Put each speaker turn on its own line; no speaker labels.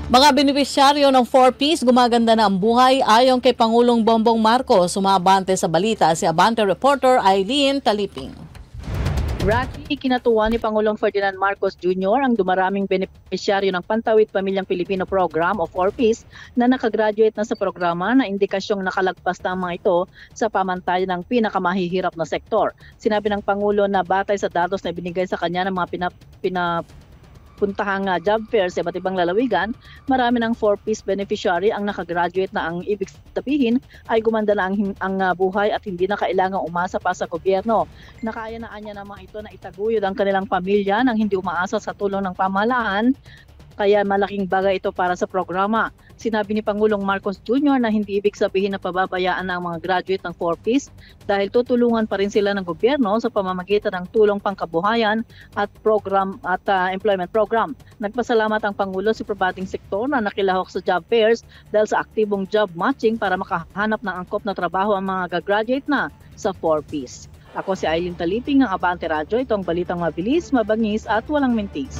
Mga benepisyaryo ng 4Ps gumaganda na ang buhay ayon kay Pangulong Bongbong Marcos. Sumabante sa balita si Abante reporter Eileen Taliping.
Rocky, kinatuwa ni Pangulong Ferdinand Marcos Jr. ang dumaraming benepisyaryo ng Pantawid Pamilyang Pilipino Program o 4Ps na nakagraduate na sa programa na indikasyong nakalagpas na ang mga ito sa pamantayan ng pinakamahihirap na sektor. Sinabi ng Pangulo na batay sa datos na binigay sa kanya ng mga puntahang job fair sa iba't ibang lalawigan, marami ng 4Ps beneficiary ang nakagraduate na. Ang ibig sabihin ay gumanda na ang buhay at hindi na kailangang umasa pa sa gobyerno. Nakaya na anya ng mga ito na itaguyod ang kanilang pamilya nang hindi umaasa sa tulong ng pamahalaan, kaya malaking bagay ito para sa programa. Sinabi ni Pangulong Marcos Jr. na hindi ibig sabihin na pababayaan ang mga graduate ng 4Ps dahil tutulungan pa rin sila ng gobyerno sa pamamagitan ng tulong pangkabuhayan at employment program. Nagpasalamat ang Pangulo sa probating sektor na nakilahok sa job fairs dahil sa aktibong job matching para makahanap ng angkop na trabaho ang mga gagraduate na sa 4Ps. Ako si Eileen Taliping ng Abante Radyo. Ito ang balitang mabilis, mabangis at walang mintis.